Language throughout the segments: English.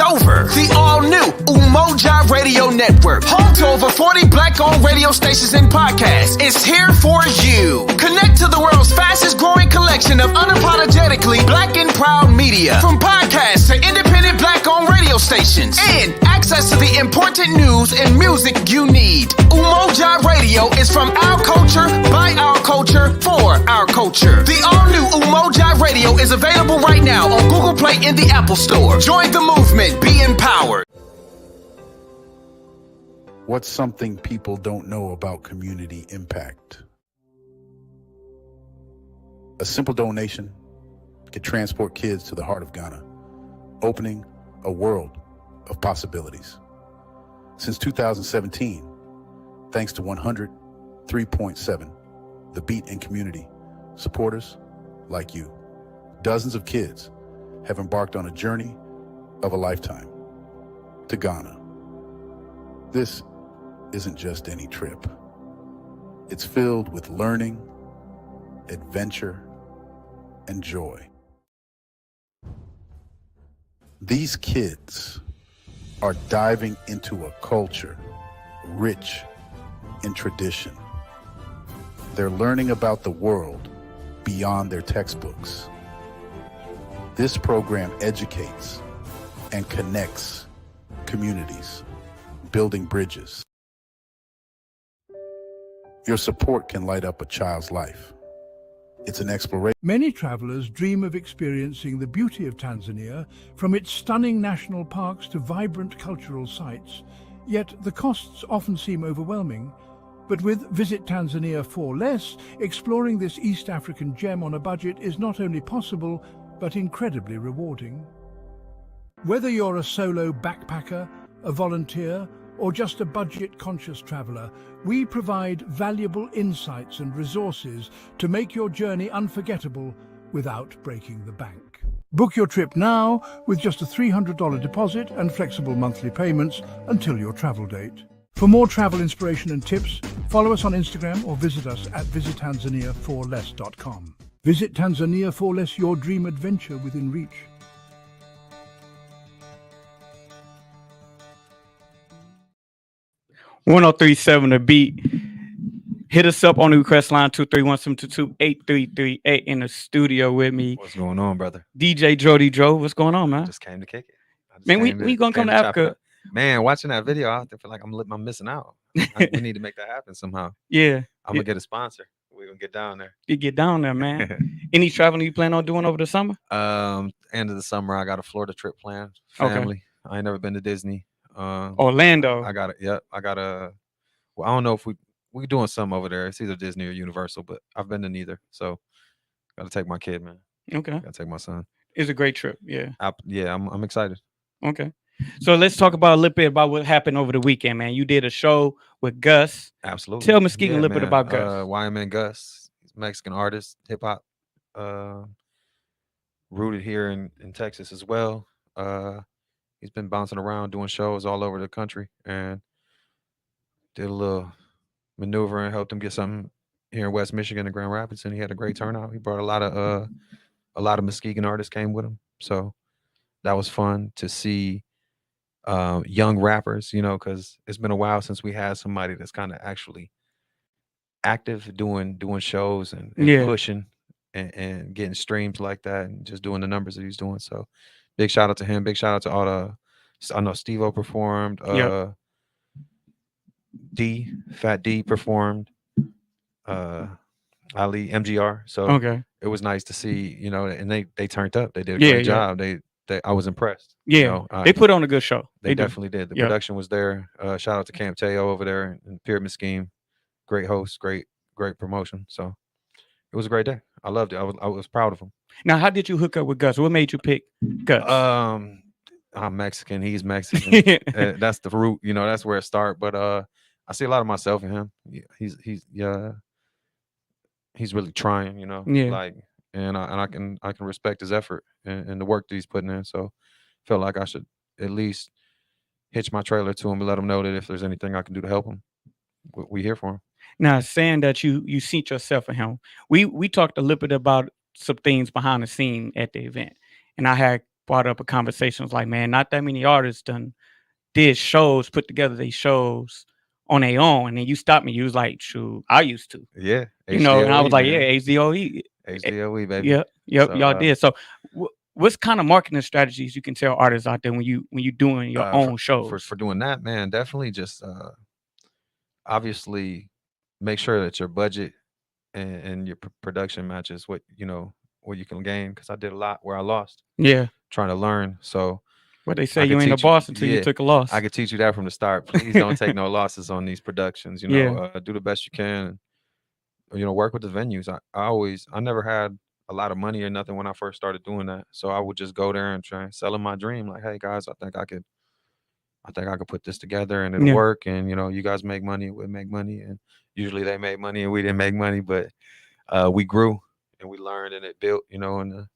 over. The all-new Umoja Radio Network, home to over 40 black-owned radio stations and podcasts, is here for you. Connect to the world's fastest-growing collection of unapologetically black and proud media, from podcasts to independent black-owned radio stations, and access to the important news and music you need. Umoja Radio is from our culture, by our culture, for our culture. The all-new Umoja Radio is available right now on Google Play and the Apple Store. Join the movement. Be empowered. What's something people don't know about community impact? A simple donation could transport kids to the heart of Ghana, opening a world of possibilities. Since 2017, thanks to 103.7, The Beat and community supporters like you, dozens of kids have embarked on a journey of a lifetime to Ghana. This isn't just any trip. It's filled with learning, adventure, and joy. These kids are diving into a culture rich in tradition. They're learning about the world beyond their textbooks. This program educates and connects communities, building bridges. Your support can light up a child's life. It's an exploration. Many travelers dream of experiencing the beauty of Tanzania, from its stunning national parks to vibrant cultural sites. Yet the costs often seem overwhelming. But with Visit Tanzania for Less, exploring this East African gem on a budget is not only possible, but incredibly rewarding. Whether you're a solo backpacker, a volunteer, or just a budget-conscious traveler, we provide valuable insights and resources to make your journey unforgettable without breaking the bank. Book your trip now with just a $300 deposit and flexible monthly payments until your travel date. For more travel inspiration and tips, follow us on Instagram or visit us at visittanzaniaforless.com. Visit Tanzania for Less, your dream adventure within reach. .1037 The Beat. Hit us up on the request line 231-722-8338 in the studio with me. What's going on, brother? DJ Jodi Dro. What's going on, man? Just came to kick it. Man, we gonna come to Africa. Man, watching that video, I feel like I'm missing out. We need to make that happen somehow. Yeah. I'm gonna get a sponsor. We're gonna get down there. You get down there, man. Any traveling you plan on doing over the summer? End of the summer, I got a Florida trip planned. Family. Okay. I ain't never been to Disney. Orlando. I got it. Yep. Well, I don't know if we're doing some over there. It's either Disney or Universal, but I've been to neither. So gotta take my kid, man. Okay. Gotta take my son. It's a great trip. Yeah. I'm excited. Okay. So let's talk about a little bit about what happened over the weekend, man. You did a show with Gus. Absolutely. Tell Mesquite a little bit about Gus. YMN Gus. He's a Mexican artist, hip hop, rooted here in Texas as well. He's been bouncing around doing shows all over the country, and did a little maneuver and helped him get something here in West Michigan and Grand Rapids, and he had a great turnout. He brought a lot of Muskegon artists came with him, so that was fun to see. Young rappers, because it's been a while since we had somebody that's kind of actually active doing shows and pushing and getting streams like that and just doing the numbers that he's doing. So big shout out to him. Big shout out to all I know Steve-O performed. Fat D performed. Ali, MGR. So it was nice to see, and they turned up. They did a great job. I was impressed. Yeah, they put on a good show. They definitely did. The production was there. Shout out to Camp Teo over there and Pyramid Scheme. Great host, great promotion. So it was a great day. I loved it. I was proud of him. Now, how did you hook up with Gus? What made you pick Gus? I'm Mexican. He's Mexican. That's the root. That's where it starts. But I see a lot of myself in him. He's really trying. And I can respect his effort and the work that he's putting in. So felt like I should at least hitch my trailer to him and let him know that if there's anything I can do to help him, we here for him. Now, saying that you seen yourself in him, we talked a little bit about some things behind the scene at the event, and I had brought up a conversation. It's like, man, not that many artists did shows, put together these shows on their own. And then you stopped me. You was like, shoot, I used to. Yeah, And I was HDOE, like, yeah, man. HDOE. HDOE, baby. Yep, So, y'all did. So what's kind of marketing strategies you can tell artists out there when you doing your own shows? For doing that, man, definitely just obviously make sure that your budget and your production matches what you can gain. Because I did a lot where I lost Yeah. trying to learn. So What they say, I you could ain't a teach you. boss until you Yeah, took a loss. I could teach you that from the start. Please don't take no losses on these productions. Yeah. Do the best you can. Work with the venues. I never had a lot of money or nothing when I first started doing that. So I would just go there and try and sell them my dream. Like, hey guys, I think I could put this together and it'll Yeah. work. And you guys make money, we make money, and usually they made money and we didn't make money, but we grew and we learned and it built. And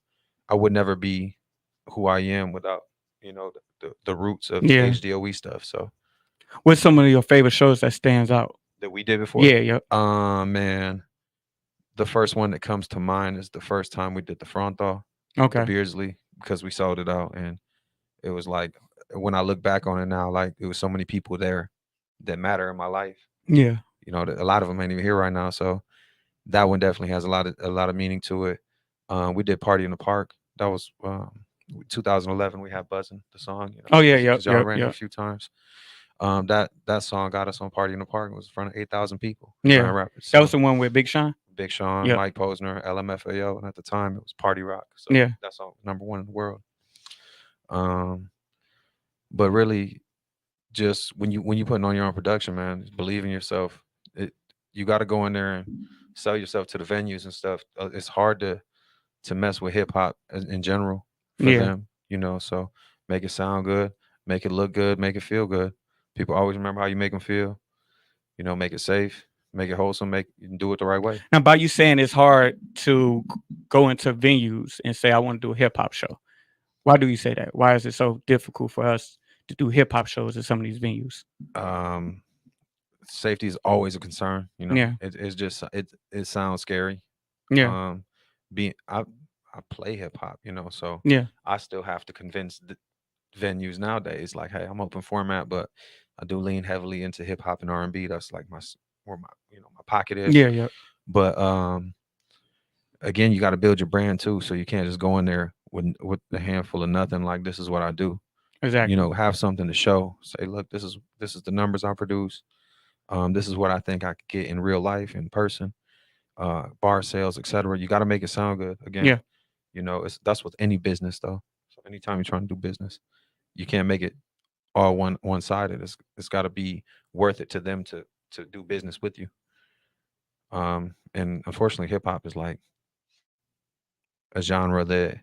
I would never be who I am without the roots of Yeah. HDOE stuff. So What's some of your favorite shows that stands out? that we did before. Yeah, yep. Man, the first one that comes to mind is the first time we did the Frontal, the Okay. Beardsley, because we sold it out, and it was like when I look back on it now, like it was so many people there that matter in my life. Yeah. A lot of them ain't even here right now, so that one definitely has a lot of meaning to it. We did Party in the Park. That was 2011. We had Buzzin', the song. Oh yeah, yep, 'cause y'all yep, ran it yep. a few times. That song got us on Party in the Park. It was in front of 8,000 people. Yeah. Grand Rapids. That was the one with Big Sean. Big Sean, Yep. Mike Posner, LMFAO, and at the time it was Party Rock. So Yeah. that song was #1 in the world. But really, just when you putting on your own production, man, just believe in yourself. You got to go in there and sell yourself to the venues and stuff. It's hard to mess with hip hop in general for Yeah. them, So make it sound good, make it look good, make it feel good. People always remember how you make them feel. Make it safe, make it wholesome, do it the right way. Now, by you saying it's hard to go into venues and say I want to do a hip hop show, why do you say that? Why is it so difficult for us to do hip hop shows at some of these venues? Safety is always a concern. Yeah. It's just it sounds scary. Yeah. I play hip hop, so Yeah. I still have to convince the venues nowadays, like, hey, I'm open format, but I do lean heavily into hip hop and R&B. That's like where my my pocket is. Yeah. Yeah. But again, you got to build your brand too, so you can't just go in there with a handful of nothing. Like, this is what I do. Exactly. Have something to show. Say, look, this is the numbers I produce. This is what I think I could get in real life, in person, bar sales, etc. You got to make it sound good. Again, Yeah. That's with any business though. So anytime you're trying to do business, you can't make it all one sided. It's got to be worth it to them to do business with you. And unfortunately, hip hop is like a genre that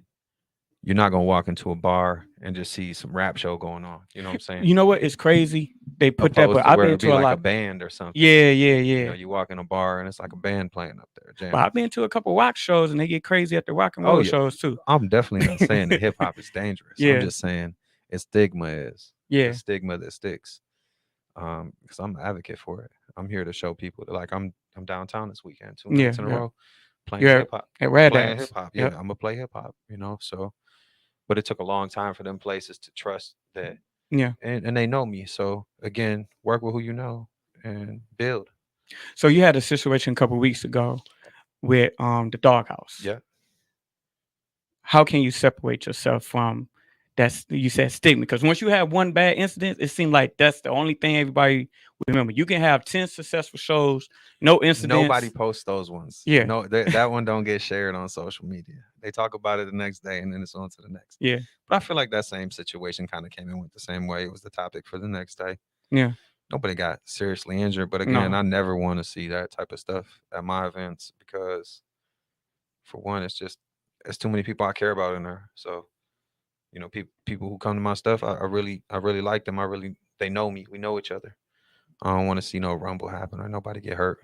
you're not gonna walk into a bar and just see some rap show going on. You know what I'm saying? You know what? It's crazy. They put that, Opposed but to I've where been it'd be to a like lot. a band or something. Yeah. Yeah. Yeah. You walk in a bar and it's like a band playing up there. Jam. But I've been to a couple rock shows and they get crazy at the rock and Oh, roll yeah. shows too. I'm definitely not saying that hip hop is dangerous. Yeah. I'm just saying its stigma is. Yeah. The stigma that sticks. Because I'm an advocate for it. I'm here to show people that, like, I'm downtown this weekend, 2 nights in a row, playing Yeah. hip hop. At Rad Playing Ass. hip hop. Yeah, Yep. I'm gonna play hip hop, so but it took a long time for them places to trust that. Yeah. And they know me. So again, work with who you know and build. So you had a situation a couple weeks ago with the doghouse. Yeah. How can you separate yourself from that? You said stigma, because once you have one bad incident, it seemed like that's the only thing everybody remember. You can have 10 successful shows, no incidents. Nobody posts those ones. Yeah. No, that one don't get shared on social media. They talk about it the next day and then it's on to the next. Yeah. But I feel like that same situation kind of came and went the same way. It was the topic for the next day. Yeah. Nobody got seriously injured. But again, No. I never want to see that type of stuff at my events because, for one, it's too many people I care about in there. So, people who come to my stuff, I really like them. They know me. We know each other. I don't want to see no rumble happen or nobody get hurt.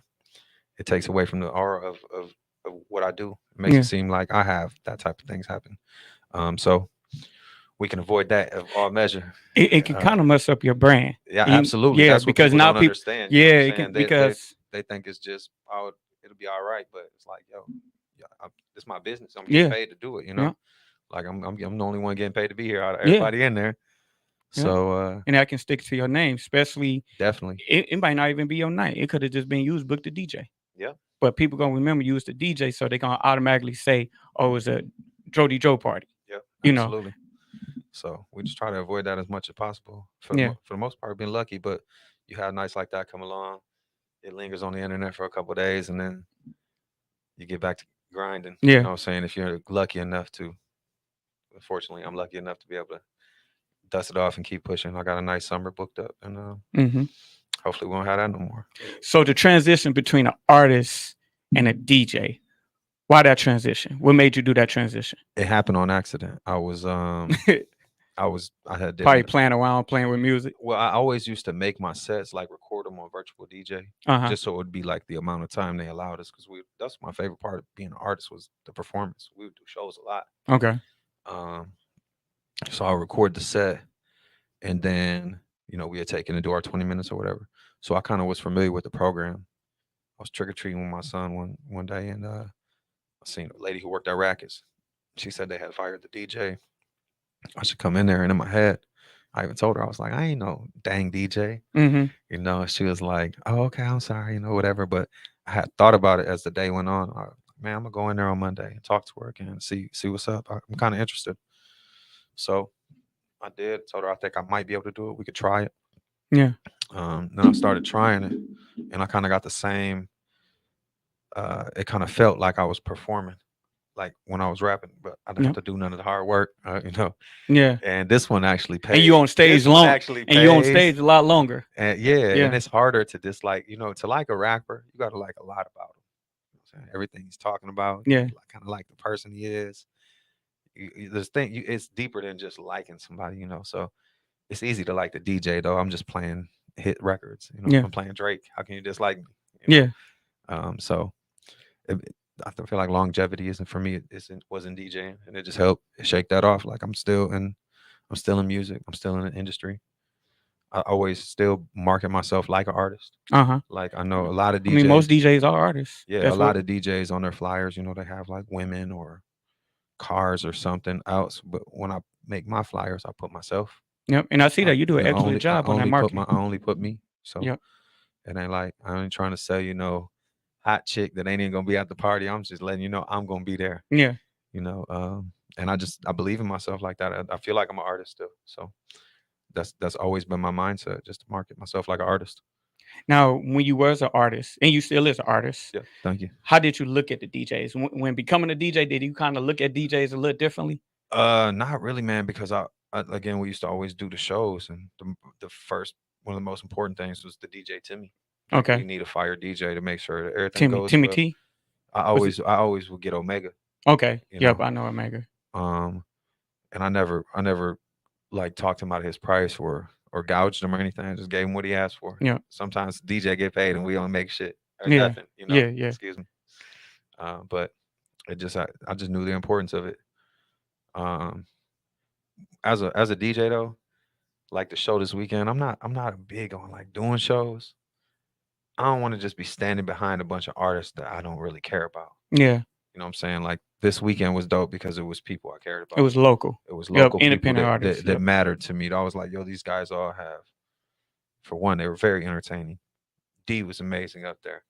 It takes away from the aura of what I do. It makes it seem like I have that type of things happen. So we can avoid that of all measure. It can kind of mess up your brand. Yeah, absolutely. Yeah, That's what because people now don't people understand. Yeah, it can, because they think it's just it'll be all right, but it's like, yo, yeah, it's my business. I'm getting paid to do it, Yeah. Like I'm the only one getting paid to be here out of Yeah. everybody in there. Yeah. So And that can stick to your name, especially definitely. it might not even be your night. It could have just been you was booked the DJ. Yeah. But people gonna remember you as the DJ, so they're gonna automatically say, "Oh, it's a Jody Joe party." Yep. You know. Absolutely. So we just try to avoid that as much as possible. Yeah. For the most part, been lucky, but you have nights like that come along. It lingers on the internet for a couple of days, and then you get back to grinding. You Yeah. know what I'm saying? If you're lucky enough to, unfortunately, I'm lucky enough to be able to dust it off and keep pushing. I got a nice summer booked up, and Mm-hmm. hopefully we won't have that no more. So the transition between an artist and a DJ, why that transition? What made you do that transition? It happened on accident. I had Probably playing around, playing with music. Well, I always used to make my sets, like record them on virtual DJ, just so it would be like the amount of time they allowed us. Because that's my favorite part of being an artist was the performance. We would do shows a lot. Okay. So I'll record the set, and then we had taken to do our 20 minutes or whatever. So I kind of was familiar with the program. I was trick or treating with my son one day, and I seen a lady who worked at Rackets. She said they had fired the DJ. I should come in there, and in my head, I even told her, I was like, I ain't no dang DJ. Mm-hmm. She was like, oh, okay, I'm sorry, whatever. But I had thought about it as the day went on. Man, I'm gonna go in there on Monday and talk to her again, see what's up. I'm kind of interested. So I did. Told her I think I might be able to do it. We could try it. Yeah. Then I started trying it, and I kind of got the same. It kind of felt like I was performing, like when I was rapping, but I didn't have to do none of the hard work, Yeah. And this one actually pays. And you on stage long. And you on stage a lot longer. And and it's harder to dislike, to like a rapper, you got to like a lot about him. Everything he's talking about. Yeah. Kind of like the person he is. It's deeper than just liking somebody, So it's easy to like the DJ though. I'm just playing hit records. I'm playing Drake. How can you dislike me? Yeah. So I feel like longevity isn't for me. It wasn't DJing, and it just helped shake that off. Like I'm still in music. I'm still in the industry. I always still market myself like an artist. Like I know a lot of DJs. I mean, most DJs are artists. Yeah, that's a lot of DJs on their flyers. They have like women or cars or something else. But when I make my flyers, I put myself. Yep, and I see that you do an excellent job on that marketing. I only put me. So it ain't like I ain't trying to sell hot chick that ain't even gonna be at the party. I'm just letting you know I'm gonna be there. Yeah. And I believe in myself like that. I feel like I'm an artist still. So that's always been my mindset, just to market myself like an artist. Now, when you was an artist, and you still is an artist, yeah, thank you. How did you look at the DJs when becoming a DJ? Did you kind of look at DJs a little differently? Not really, man. Because I again, we used to always do the shows, and the first one of the most important things was the DJ Timmy. Okay. You need a fire DJ to make sure that everything goes Timmy well. T. I always would get Omega. Okay. Yep, I know Omega. And I never like talked him out of his price or gouged him or anything. I just gave him what he asked for. Yeah. Sometimes DJ get paid and we don't make shit or Yeah. nothing. Yeah. Excuse me. But I just knew the importance of it. As a DJ though, like the show this weekend, I'm not big on like doing shows. I don't want to just be standing behind a bunch of artists that I don't really care about. Yeah. You know what I'm saying? Like this weekend was dope because it was people I cared about. It was local. It was local independent people artists that mattered to me. I was like, yo, these guys all have. For one, they were very entertaining. D was amazing up there.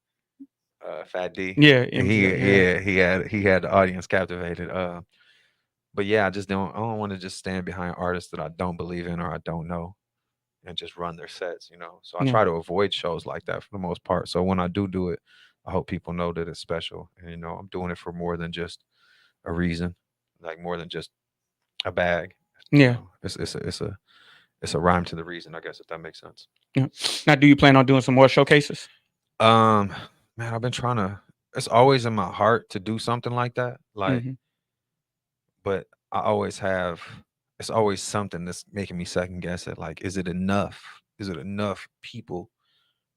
Fat D. Yeah. He had the audience captivated. But yeah, I don't want to just stand behind artists that I don't believe in or I don't know and just run their sets, So I try to avoid shows like that for the most part. So when I do it, I hope people know that it's special. And I'm doing it for more than just a reason, like more than just a bag. Yeah. It's a rhyme to the reason, I guess, if that makes sense. Yeah. Now, do you plan on doing some more showcases? Man, I've been trying to. It's always in my heart to do something like that. Like, but I always have. It's always something that's making me second guess it. Like, is it enough? Is it enough people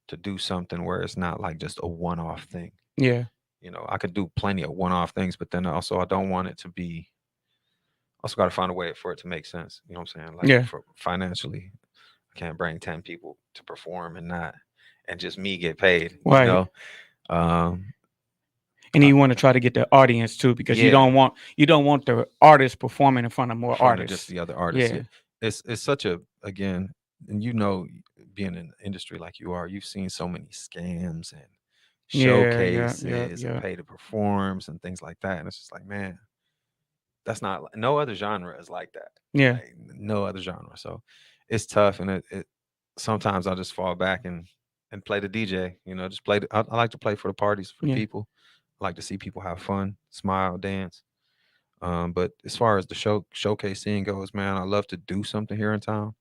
to do something where it's not like just a one-off thing? Yeah. I could do plenty of one-off things, but then also I don't want it to be. Also got to find a way for it to make sense. You know what I'm saying? Like, for financially, I can't bring 10 people to perform and just me get paid. Right. And you want to try to get the audience too, because you Yeah, don't want the artist performing in front of more in front of just artists. the other artists. Yeah, Yeah. It's such a, again, and you know, being in the industry like you are, you've seen so many scams and showcases and yeah, pay to performs and things like that. And it's just like, man, that's not no other genre is like that. yeah, Like no other genre. So it's tough, and it sometimes I just fall back and play the DJ. You know, just play. I like to play for the parties, for the yeah. people. I like to see people have fun, smile, dance. But as far as the showcase scene goes, man, I love to do something here in town.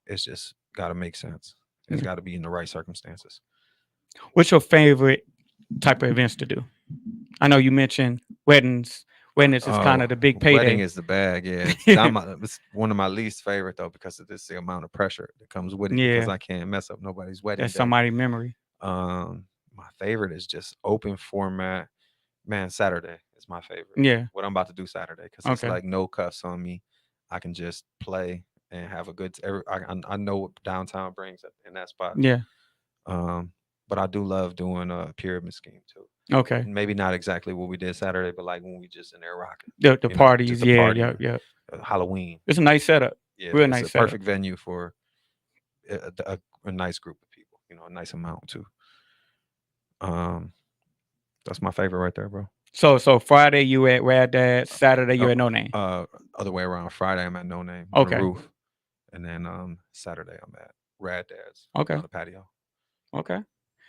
It's just got to make sense. It's Yeah. got to be in the right circumstances. What's your favorite type of events to do? I know you mentioned weddings. Weddings is kind Oh, of the big wedding payday. is the bag. Yeah, it's one of my least favorite though, because of this the amount of pressure that comes with it. Because Yeah, I can't mess up nobody's wedding that's day. somebody's memory. My favorite is just open format. Man, Saturday is my favorite. Yeah. What I'm about to do Saturday, because it's Okay. like no cuffs on me. I can just play and have a good. I know what downtown brings in that spot. Yeah. Um, but I do love doing a pyramid scheme too. Okay. Maybe not exactly what we did Saturday, but like when we just in there rocking. The You know, just parties. a Yeah. party, Yeah. Yeah. Halloween. It's a nice setup. Yeah, Real it's nice a setup. perfect venue for a nice group of people. You know, a nice amount too. Um, that's my favorite right there, bro. So Friday you at Rad Dad. Saturday you Uh, at No Name. Other way around. Friday I'm at No Name on the Okay. roof, and then Saturday I'm at Rad Dad's Okay. on the patio. Okay.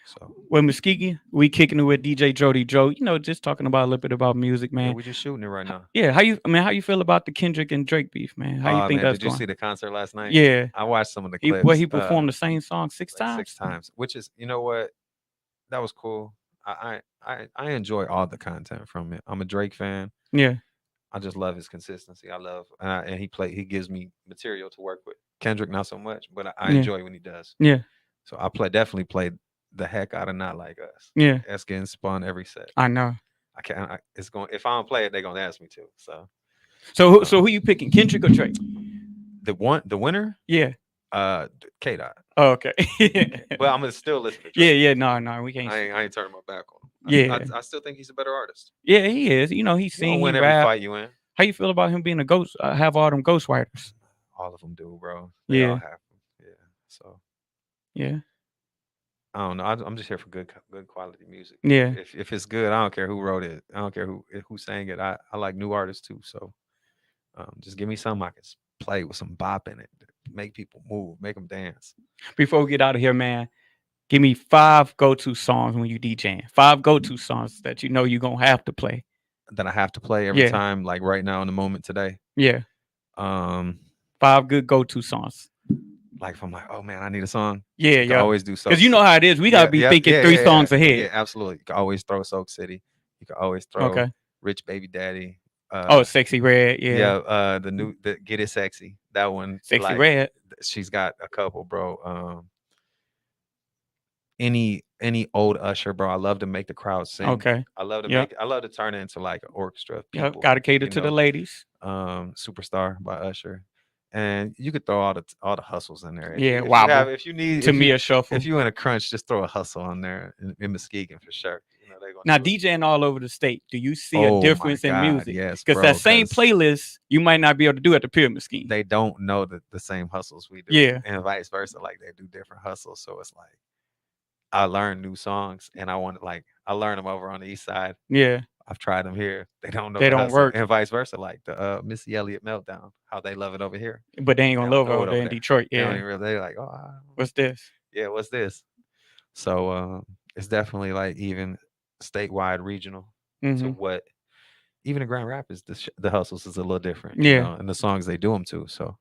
So Well, Muskegee, we kicking it with DJ Jodi Dro. You know, just talking about a little bit about music, yeah, man. we just shooting it right now. Yeah, how you feel about the Kendrick and Drake beef, man? How you think Man, that's did you going? see the concert last night? Yeah, I watched some of the he clips. performed the same song six Like six times. times, which is, you know what, that was cool. I enjoy all the content from it. I'm a Drake fan. Yeah, I just love his consistency. I love, and he gives me material to work with. Kendrick not so much, but I yeah, enjoy when he does. yeah, So I definitely played the heck out of Not Like Us. yeah. That's getting spun every set. I know. I can't. It's going. If I don't play it, they're gonna ask me to. So So who you picking, Kendrick or Drake? the winner, Yeah. K Dot. Oh, okay. But I'm gonna still listen to Yeah, Drake. yeah. No, we can't. I ain't turning my back on him. Yeah, I still think he's a better artist. yeah. He is. You know, he You don't sing, he win every rap. fight you in. How you feel about him being a ghost? Have all them ghostwriters. All of them do, bro. They all Yeah, have them. Yeah. So yeah, I don't know. I'm just here for good quality music. yeah. If it's good, I don't care who wrote it. I don't care who sang it. I like new artists too. So just give me something I can play with some bop in it, make people move, make them dance. Before we get out of here, man, give me 5 go-to songs when you DJing. 5 go-to songs that you know you're gonna have to play. That I have to play every Yeah, time, like right now in the moment today. yeah. Um, 5 good go-to songs. like if I'm like, oh man, I need a song. Yeah, You can yeah. always do so. Because you know how it is. We gotta be thinking 3 songs ahead. Yeah, absolutely. You can always throw Soak City. You can always throw Okay. Rich Baby Daddy. Oh, Sexy Red. Yeah. The Get It Sexy. That one. Sexy Red. She's got a couple, bro. Any old Usher, bro. I love to make the crowd sing. Okay. I love to Yep. I love to turn it into like an orchestra of Yep. people. Gotta cater you to the know. ladies. Superstar by Usher. And you could throw all the hustles in there. Yeah, Wobble. If you need To me, a shuffle. if you in a crunch, just throw a hustle on there in Muskegon for sure. You know, they're gonna Now, do it. DJing all over the state, do you see Oh a my difference in God, music? yes, Because bro, that same 'cause playlist you might not be able to do at the Pyramid Scheme. They don't know the same hustles we do. Yeah. And vice versa. Like they do different hustles. So it's like I learn new songs and I learn them over on the east side. Yeah. I've tried them here. They don't know They the don't hustle. work. And vice versa. Like the Missy Elliott meltdown, how they love it over here. But they ain't They gonna don't love it know over it there in Detroit. They don't Yeah. even really, they're like, oh, What's this? yeah, what's this? So it's definitely like even statewide, regional to Mm-hmm. what even in Grand Rapids, the hustles is a little different, Yeah. and the songs they do them to. So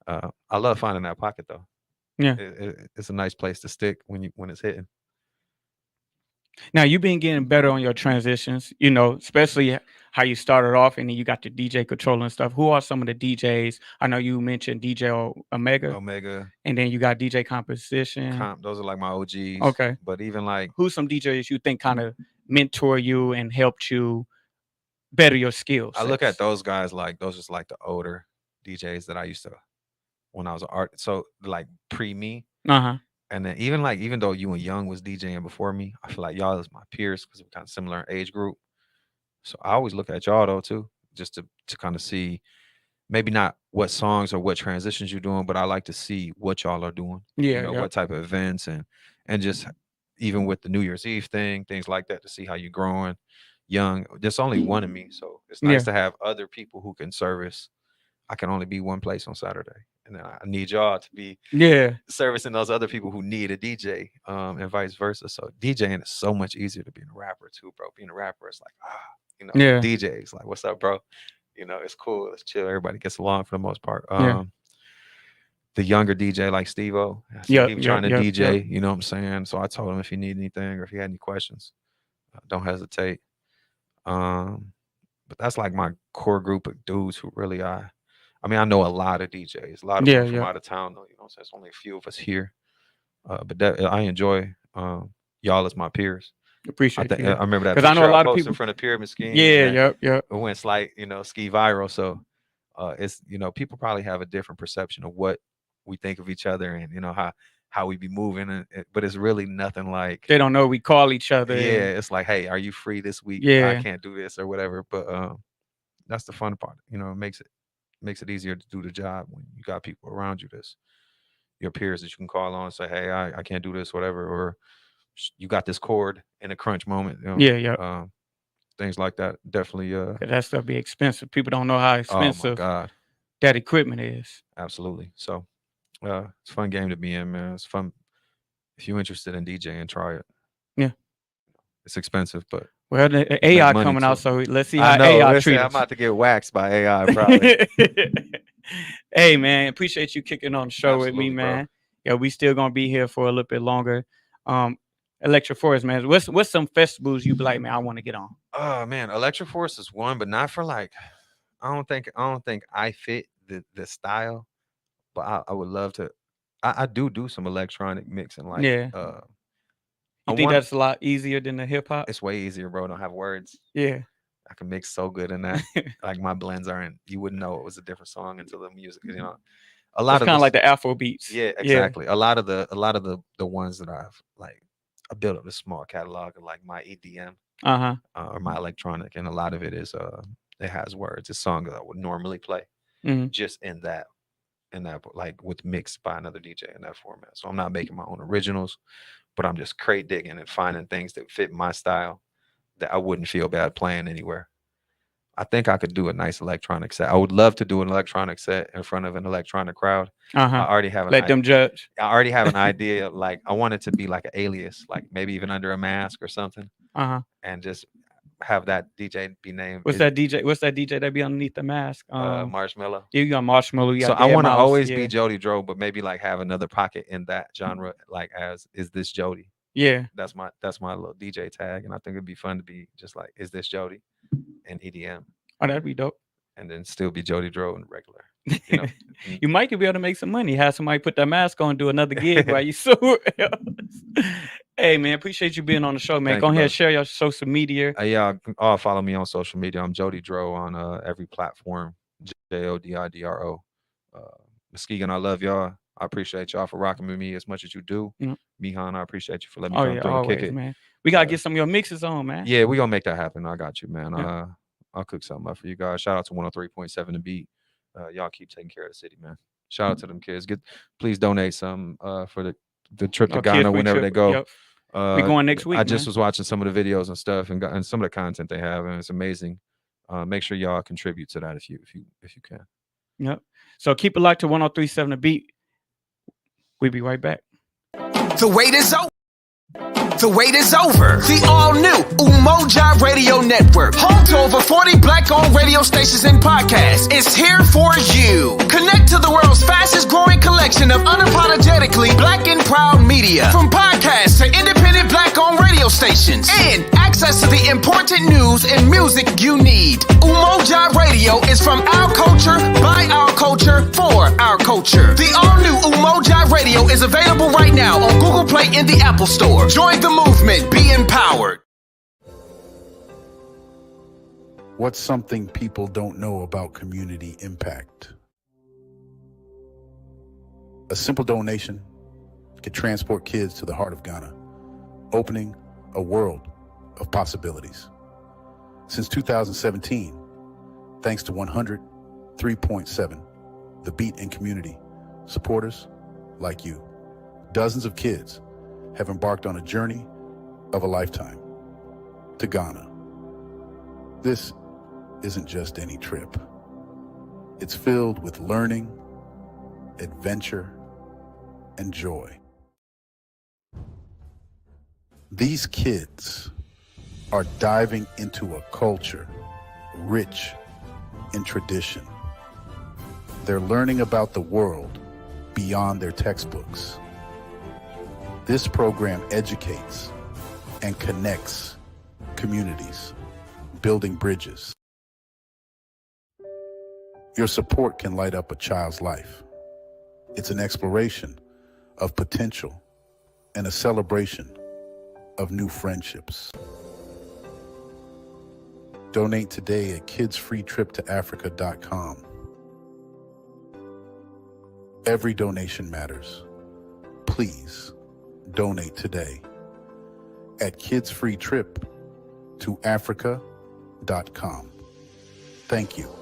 I love finding that pocket though. Yeah. It's a nice place to stick when it's hitting. Now you've been getting better on your transitions, you know, especially how you started off and then you got the DJ control and stuff. Who are some of the DJs? I know you mentioned DJ Omega, Omega, and then you got DJ Composition. those are like my OGs. Okay. But even like Who's some DJs you think kind of mentor you and helped you better your skills? I look at those guys like those is like the older DJs that I used to when I was an art. So like pre me, Uh-huh. And then even though you and Young was DJing before me, I feel like y'all is my peers because we're kind of similar in age group. So I always look at y'all though too, just to kind of see maybe not what songs or what transitions you're doing, but I like to see what y'all are doing. Yeah, What type of events and just even with the New Year's Eve thing, things like that to see how you're growing. Young, there's only one of me, so it's nice Yeah. to have other people who can service. I can only be one place on Saturday, and then I need y'all to be Yeah. servicing those other people who need a DJ, and vice versa. So DJing is so much easier to being a rapper too, bro. Being a rapper is like Yeah. DJs like, what's up, bro? It's cool, it's chill. Everybody gets along for the most part. Yeah. The younger DJ like Steve-O, I see Yep, him yep, trying to yep, DJ. yep. You know what I'm saying? So I told him if he need anything or if he had any questions, don't hesitate. But that's like my core group of dudes who really I mean, I know a lot of DJs. A lot of them Yeah, are from yeah. out of town, though. So there's only a few of us here. But that I enjoy y'all as my peers. Appreciate you. I Yeah. remember that 'Cause I know a picture I lot of posted in people. front of Pyramid Scheme. Yeah, And yep, yep. it went slight, ski viral. So it's people probably have a different perception of what we think of each other and how we be moving, but it's really nothing like. They don't know we call each other. Yeah, And, it's like, hey, are you free this week? I yeah. can't do this or whatever. But that's the fun part. It makes it easier to do the job when you got people around you that's your peers that you can call on and say, hey, I can't do this, whatever, or you got this chord in a crunch moment. Yeah, yeah. Things like that definitely. That stuff be expensive. People don't know how Oh my expensive God, that equipment is. absolutely. So it's a fun game to be in, man. It's fun if you're interested in DJing, try it. Yeah. It's expensive, but Well, the make AI money coming out, too. so let's see I how know. AI Listen, treats I'm us. about to get waxed by AI, probably. Hey, man, appreciate you kicking on the show with me, Absolutely, bro. man. Yeah, we still gonna be here for a little bit longer. Electric Forest, man. What's some festivals you be like, man, I want to get on? Oh man, Electric Force is one, but not for like. I don't think I fit the style, but I would love to. I do some electronic mixing, like Yeah. I You think want. that's a lot easier than the hip hop? It's way easier, bro. Don't have words. Yeah. I can mix so good in that. Like my blends aren't. You wouldn't know it was a different song until the music. A lot It's of kind of this. like the Afro beats. Yeah, Yeah. exactly. A lot of the ones that I've like, I built up a small catalog of like my EDM Uh-huh. or my electronic, and a lot of it is it has words. It's songs that I would normally play Hmm. just in that like with mixed by another DJ in that format. So I'm not making my own originals, but I'm just crate digging and finding things that fit my style that I wouldn't feel bad playing anywhere. I think I could do a nice electronic set. I would love to do an electronic set in front of an electronic crowd. I Uh-huh. already have Let them judge. I already have an idea. Like I want it to be like an alias, like maybe even under a mask or something, Uh-huh. and just have that DJ be named What's that DJ that be underneath the mask? Marshmallow. You got Marshmallow. You So got I Dead want to Mouse, always yeah. be Jodi Dro, but maybe like have another pocket in that genre, like as is this Jody? Yeah. That's my little DJ tag, and I think it'd be fun to be just like is this Jody and EDM, Oh, that'd be dope. and then still be Jodi Dro and regular. You might be able to make some money. Have somebody put that mask on, do another gig while you somewhere else. Hey, man, appreciate you being on the show, man. Thank Go you, ahead, brother. and share your social media. Yeah, all follow me on social media. I'm Jodi Dro on every platform. JODIDRO. Muskegon, I love y'all. I appreciate y'all for rocking with me as much as you do. Mm. Mihan, I appreciate you for letting me Oh come yeah, through and kick always, it. man. We gotta get some of your mixes on, man. Yeah, we gonna make that happen. I got you, man. Yeah. I'll cook something up for you guys. Shout out to 103.7 The Beat. Y'all keep taking care of the city, man. Shout out to them kids. Please donate some for the trip to Oh, Ghana Kids Free whenever Trip. they go. Yep. We going next week. I just man. was watching some of the videos and stuff and some of the content they have, and it's amazing. Make sure y'all contribute to that if you can. Yep. So keep it locked to 103.7 The Beat. We'll be right back. The wait is over. The wait is over. The all-new Umoja Radio Network, home to over 40 black-owned radio stations and podcasts, is here for you. Connect to the world's fastest-growing collection of unapologetically black and proud media, from podcasts to independent black-owned radio stations, and access to the important news and music you need. Umoja Radio is from our culture, by our culture, for our culture. The all-new Umoja Radio is available right now on Google Play and the Apple Store. Join the movement. Be empowered. What's something people don't know about community impact? A simple donation could transport kids to the heart of Ghana, opening a world of possibilities. Since 2017, thanks to 103.7, The Beat and community, supporters like you, dozens of kids have embarked on a journey of a lifetime to Ghana. This isn't just any trip. It's filled with learning, adventure, and joy. These kids are diving into a culture rich in tradition. They're learning about the world beyond their textbooks. This program educates and connects communities, building bridges. Your support can light up a child's life. It's an exploration of potential and a celebration of new friendships. Donate today at kidsfreetriptoafrica.com. Every donation matters. Please donate today at kidsfreetriptoafrica.com. Thank you.